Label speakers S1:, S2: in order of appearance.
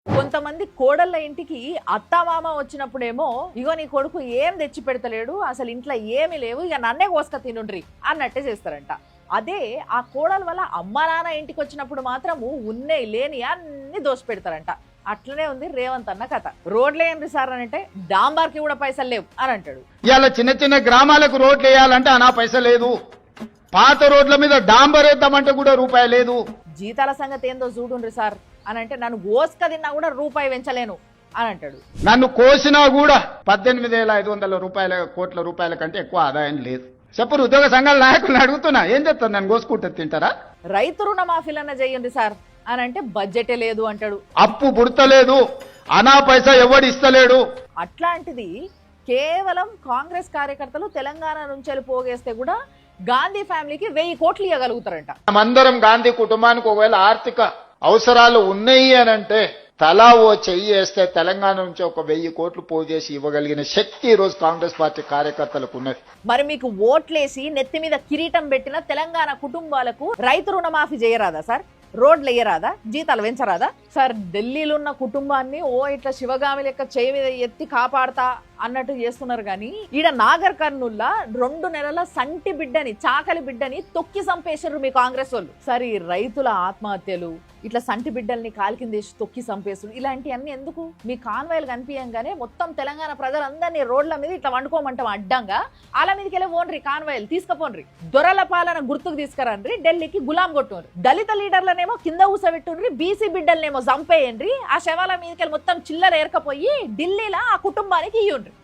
S1: కొంతమంది కోడళ్ళ ఇంటికి అత్తామామ వచ్చినప్పుడేమో ఇగో నీ కొడుకు ఏం తెచ్చి పెడతలేడు, అసలు ఇంట్లో ఏమీ లేవు, ఇక నన్నే కోసుక తినుండ్రి అన్నట్టే చేస్తారంట. అదే ఆ కోడల వల్ల అమ్మ నాన్న ఇంటికి వచ్చినప్పుడు మాత్రము ఉన్నే లేని అన్ని దోష పెడతారంట. అట్లనే ఉంది రేవంత్ అన్న కథ. రోడ్లు ఏంటి సార్ అని అంటే డాంబార్కి కూడా పైసలు లేవు అని అంటాడు.
S2: ఇవాళ చిన్న చిన్న గ్రామాలకు రోడ్లు వేయాలంటే అనా పైస లేదు, పాత రోడ్ల మీద డాంబర్ వేద్దామంటే కూడా రూపాయి లేదు.
S1: జీతాల సంగతి ఏందో చూడుండ్రి సార్ అని అంటే నన్ను గోసుక తిన్నా కూడా రూపాయి పెంచలేను అని అంటాడు.
S2: నన్ను కోసినా కూడా 18,500 కోట్ల రూపాయల కంటే ఎక్కువ ఆదాయం లేదు. చెప్పరు ఉద్యోగ సంఘాల నాయకులను అడుగుతున్నా, ఏం చెప్తారు? నన్ను కోసుకుంటే తింటారా?
S1: రైతు రుణమాఫీలన్న చేయండి సార్ అని అంటే బడ్జెటే లేదు అంటాడు.
S2: అప్పు పుడతలేదు, అనా పైసా ఎవడు ఇస్తలేడు.
S1: అట్లాంటిది కేవలం కాంగ్రెస్ కార్యకర్తలు తెలంగాణ నుంచి పోగేస్తే కూడా గాంధీ ఫ్యామిలీకి 1000 కోట్లు ఇవ్వగలుగుతారంట.
S2: మనమందరం గాంధీ కుటుంబానికి ఒకవేళ ఆర్థిక అవసరాలు ఉన్నాయి అని అంటే తలా ఓ చెయ్యి వేస్తే తెలంగాణ నుంచి 1000 కోట్లు పోజేసి ఇవ్వగలిగిన శక్తి ఈ రోజు కాంగ్రెస్ పార్టీ కార్యకర్తలకు ఉన్నది.
S1: మరి మీకు ఓట్లేసి నెత్తి మీద కిరీటం పెట్టిన తెలంగాణ కుటుంబాలకు రైతు రుణమాఫీ చేయరాదా సార్? రోడ్లు వేయరాదా? జీతాలు పెంచరాదా సార్? ఢిల్లీలో ఉన్న కుటుంబాన్ని ఇట్లా శివగామి లెక్క చేయి మీద ఎత్తి కాపాడతా అన్నట్టు చేస్తున్నారు కానీ ఈడ నాగర్ కర్నూల్లా 2 నెలల సంటి బిడ్డని, చాకలి బిడ్డని తొక్కి చంపేశారు మీ కాంగ్రెస్ వాళ్ళు. సరే రైతుల ఆత్మహత్యలు, ఇట్లా సంటి బిడ్డల్ని కాలు కిందేసి తొక్కి చంపేసుడు, ఇలాంటివన్నీ ఎందుకు? మీ కాన్వాయిలు కనిపించగానే మొత్తం తెలంగాణ ప్రజలందరినీ రోడ్ల మీద ఇట్లా వండుకోమంటాం అడ్డంగా, అలా మీదకి వెళ్ళి ఓన్రి కాన్వాయిలు తీసుకుపోండ్రి, దొరల పాలన గుర్తుకు తీసుకురండ్రి, ఢిల్లీకి గులాం కొట్టుండ్రి, దళిత లీడర్లనేమో కింద ఊసబెట్టుండ్రి, బీసీ బిడ్డలనేమో చంపేయండ్రి, ఆ శవాల మీదకి మొత్తం చిల్లర ఏరకపోయి ఢిల్లీలో ఆ కుటుంబానికి ఇయ్యండ్రి.